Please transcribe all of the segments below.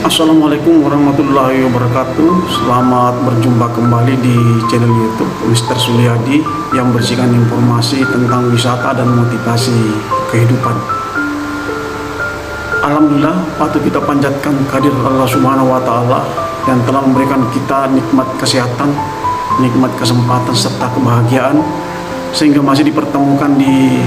Assalamualaikum warahmatullahi wabarakatuh. Selamat berjumpa kembali di channel YouTube Mr. Suliadi yang berisikan informasi tentang wisata dan motivasi kehidupan. Alhamdulillah, patut kita panjatkan kehadirat Allah Subhanahu wa Ta'ala yang telah memberikan kita nikmat kesehatan, nikmat kesempatan serta kebahagiaan sehingga masih dipertemukan di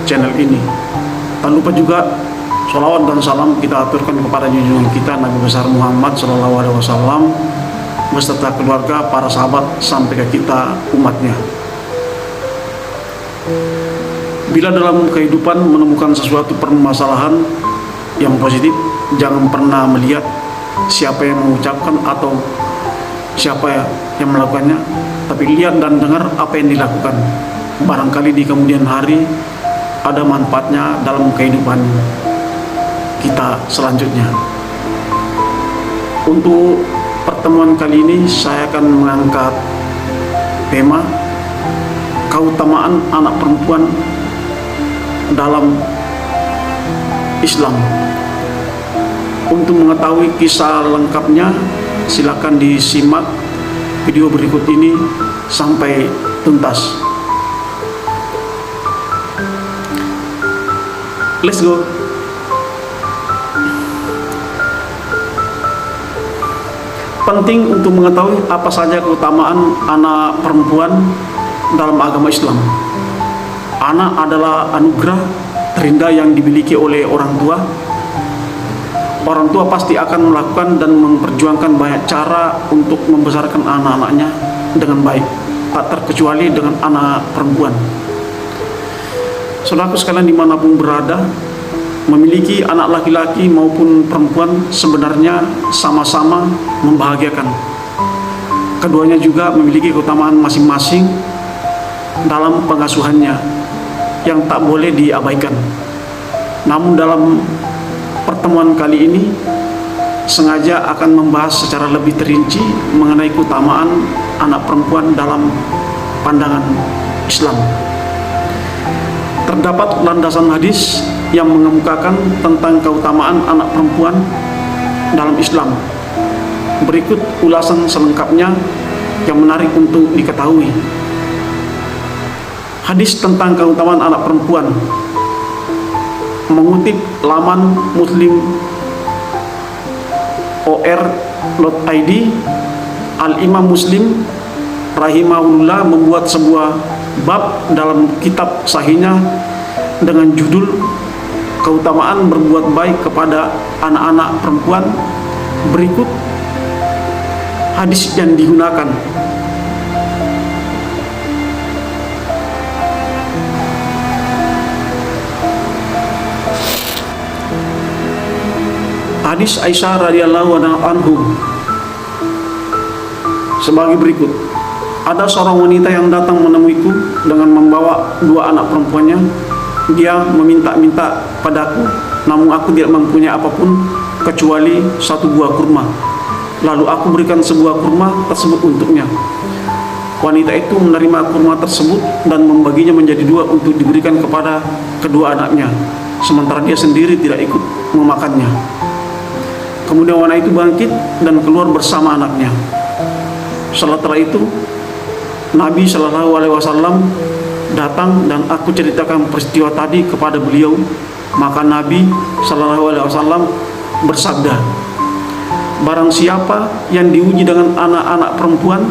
channel ini. Tak lupa juga sholawat dan salam kita aturkan kepada junjungan kita Nabi besar Muhammad SAW beserta keluarga, para sahabat sampai ke kita umatnya. Bila dalam kehidupan menemukan sesuatu permasalahan yang positif, jangan pernah melihat siapa yang mengucapkan atau siapa yang melakukannya, tapi lihat dan dengar apa yang dilakukan. Barangkali di kemudian hari ada manfaatnya dalam kehidupan kita selanjutnya. Untuk pertemuan kali ini saya akan mengangkat tema keutamaan anak perempuan dalam Islam. Untuk mengetahui kisah lengkapnya, silakan disimak video berikut ini sampai tuntas. Let's go. Penting untuk mengetahui apa saja keutamaan anak perempuan dalam agama Islam. Anak adalah anugerah terindah yang dimiliki oleh orang tua. Orang tua pasti akan melakukan dan memperjuangkan banyak cara untuk membesarkan anak-anaknya dengan baik, tak terkecuali dengan anak perempuan. Saudaraku sekalian dimanapun berada, memiliki anak laki-laki maupun perempuan sebenarnya sama-sama membahagiakan. Keduanya juga memiliki keutamaan masing-masing dalam pengasuhannya yang tak boleh diabaikan. Namun dalam pertemuan kali ini sengaja akan membahas secara lebih terinci mengenai keutamaan anak perempuan dalam pandangan Islam. Terdapat landasan hadis yang mengemukakan tentang keutamaan anak perempuan dalam Islam. Berikut ulasan selengkapnya yang menarik untuk diketahui. Hadis tentang keutamaan anak perempuan mengutip laman muslim.or.id, Al-Imam Muslim rahimahullah membuat sebuah bab dalam kitab sahihnya dengan judul keutamaan berbuat baik kepada anak-anak perempuan. Berikut hadis yang digunakan. Hadis Aisyah radhiyallahu anhu sebagai berikut. Ada seorang wanita yang datang menemuiku dengan membawa dua anak perempuannya. Dia meminta-minta padaku, namun aku tidak mempunyai apapun kecuali satu buah kurma. Lalu aku berikan sebuah kurma tersebut untuknya. Wanita itu menerima kurma tersebut dan membaginya menjadi dua untuk diberikan kepada kedua anaknya, sementara dia sendiri tidak ikut memakannya. Kemudian wanita itu bangkit dan keluar bersama anaknya. Setelah itu Nabi Shallallahu Alaihi Wasallam datang dan aku ceritakan peristiwa tadi kepada beliau. Maka Nabi Shallallahu Alaihi Wasallam bersabda, barang siapa yang diuji dengan anak-anak perempuan,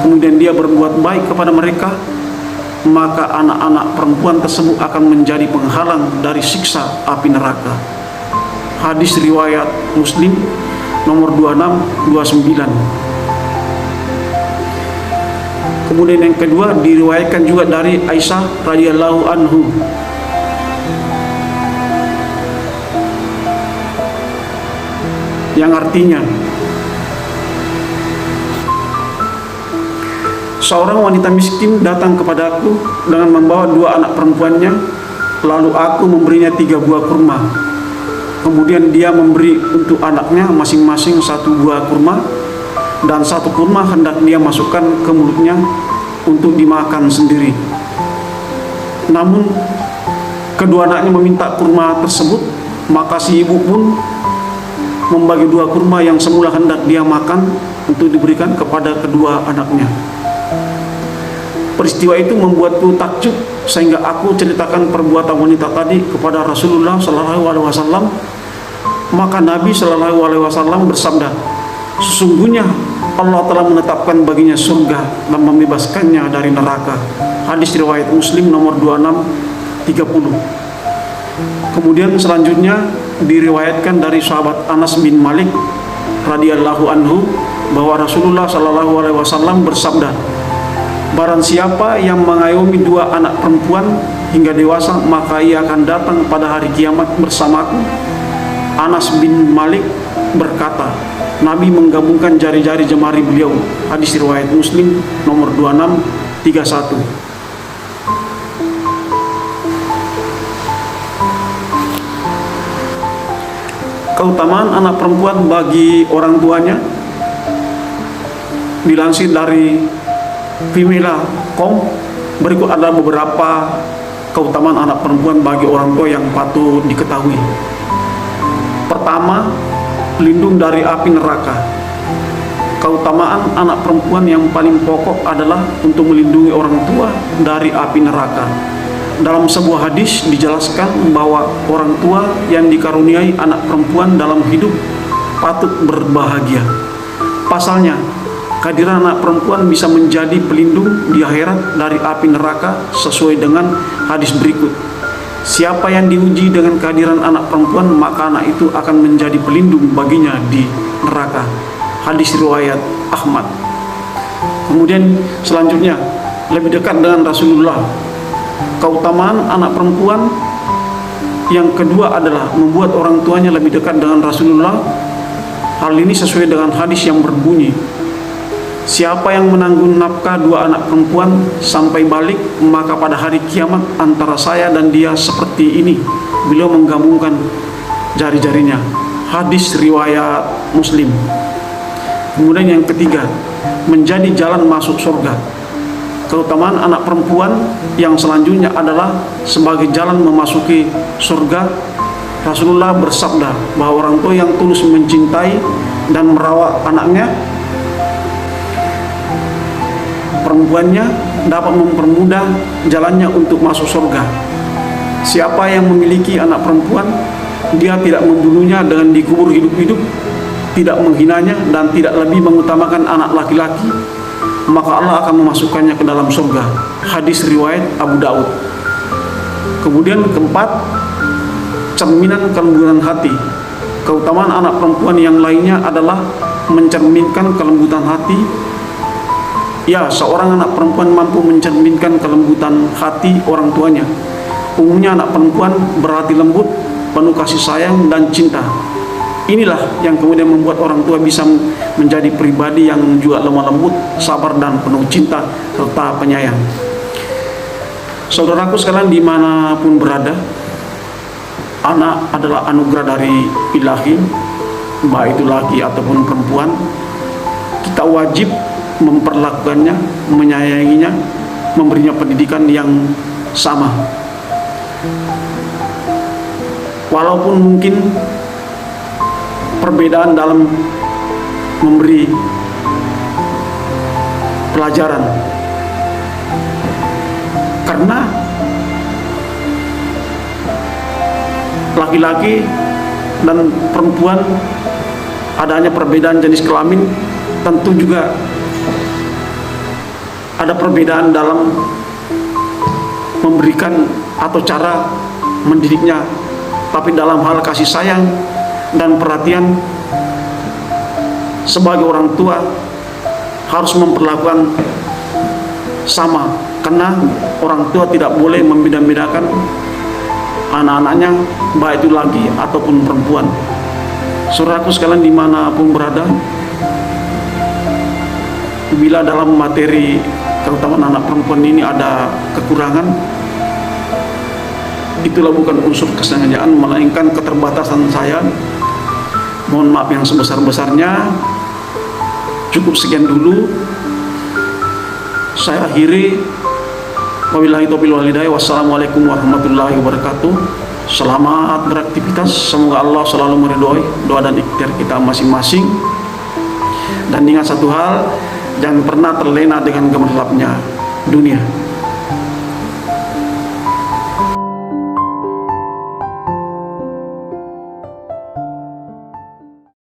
kemudian dia berbuat baik kepada mereka, maka anak-anak perempuan tersebut akan menjadi penghalang dari siksa api neraka. Hadis riwayat Muslim nomor 2629. Kemudian yang kedua diriwayatkan juga dari Aisyah radhiyallahu anhu. Yang artinya, seorang wanita miskin datang kepadaku dengan membawa dua anak perempuannya, lalu aku memberinya 3 buah kurma. Kemudian dia memberi untuk anaknya masing-masing 1 buah kurma, dan 1 kurma hendak dia masukkan ke mulutnya untuk dimakan sendiri. Namun kedua anaknya meminta kurma tersebut, maka si ibu pun membagi 2 kurma yang semula hendak dia makan untuk diberikan kepada kedua anaknya. Peristiwa itu membuatku takjub sehingga aku ceritakan perbuatan wanita tadi kepada Rasulullah Shallallahu Alaihi Wasallam. Maka Nabi Shallallahu Alaihi Wasallam bersabda, sesungguhnya Allah telah menetapkan baginya surga dan membebaskannya dari neraka. Hadis riwayat Muslim nomor 2630. Kemudian selanjutnya diriwayatkan dari sahabat Anas bin Malik radhiyallahu anhu bahwa Rasulullah Shallallahu Alaihi Wasallam bersabda, barang siapa yang mengayomi 2 anak perempuan hingga dewasa, maka ia akan datang pada hari kiamat bersamaku. Anas bin Malik berkata, Nabi menggabungkan jari-jari jemari beliau. Hadis riwayat Muslim nomor 2631. Keutamaan anak perempuan bagi orang tuanya dilansir dari Femina.com. Berikut ada beberapa keutamaan anak perempuan bagi orang tua yang patut diketahui. Pertama, pelindung dari api neraka. Keutamaan anak perempuan yang paling pokok adalah untuk melindungi orang tua dari api neraka. Dalam sebuah hadis dijelaskan bahwa orang tua yang dikaruniai anak perempuan dalam hidup patut berbahagia. Pasalnya, kehadiran anak perempuan bisa menjadi pelindung di akhirat dari api neraka sesuai dengan hadis berikut. Siapa yang diuji dengan kehadiran anak perempuan, maka anak itu akan menjadi pelindung baginya di neraka. Hadis riwayat Ahmad. Kemudian selanjutnya, lebih dekat dengan Rasulullah. Keutamaan anak perempuan yang kedua adalah membuat orang tuanya lebih dekat dengan Rasulullah. Hal ini sesuai dengan hadis yang berbunyi, siapa yang menanggung nafkah 2 anak perempuan sampai balik, maka pada hari kiamat antara saya dan dia seperti ini. Beliau menggabungkan jari-jarinya. Hadis riwayat Muslim. Kemudian yang ketiga, menjadi jalan masuk surga. Keutamaan anak perempuan yang selanjutnya adalah sebagai jalan memasuki surga. Rasulullah bersabda bahwa orang tua yang tulus mencintai dan merawat anaknya perempuannya dapat mempermudah jalannya untuk masuk surga. Siapa yang memiliki anak perempuan, dia tidak membunuhnya dengan dikubur hidup-hidup, tidak menghinanya, dan tidak lebih mengutamakan anak laki-laki, maka Allah akan memasukkannya ke dalam surga. Hadis riwayat Abu Daud. Kemudian keempat, cerminan kelembutan hati. Keutamaan anak perempuan yang lainnya adalah mencerminkan kelembutan hati. Ya, seorang anak perempuan mampu mencerminkan kelembutan hati orang tuanya. Umumnya anak perempuan berhati lembut, penuh kasih sayang dan cinta. Inilah yang kemudian membuat orang tua bisa menjadi pribadi yang juga lemah lembut, sabar dan penuh cinta serta penyayang. Saudaraku sekalian dimanapun berada, anak adalah anugerah dari Ilahi, baik itu laki ataupun perempuan. Kita wajib memperlakukannya, menyayanginya, memberinya pendidikan yang sama. Walaupun mungkin perbedaan dalam memberi pelajaran, karena laki-laki dan perempuan adanya perbedaan jenis kelamin, tentu juga ada perbedaan dalam memberikan atau cara mendidiknya. Tapi dalam hal kasih sayang dan perhatian, sebagai orang tua harus memperlakukan sama, karena orang tua tidak boleh membeda-bedakan anak-anaknya, baik itu laki ataupun perempuan. Saudaraku sekalian dimanapun berada, bila dalam materi keutamaan anak perempuan ini ada kekurangan, itulah bukan unsur kesengajaan, melainkan keterbatasan saya. Mohon maaf yang sebesar-besarnya. Cukup sekian dulu. Saya akhiri. Wabillahi taufiq wal hidayah. Wassalamualaikum warahmatullahi wabarakatuh. Selamat beraktivitas. Semoga Allah selalu meridhoi doa dan ikhtiar kita masing-masing. Dan ingat satu hal, jangan pernah terlena dengan gemerlapnya dunia.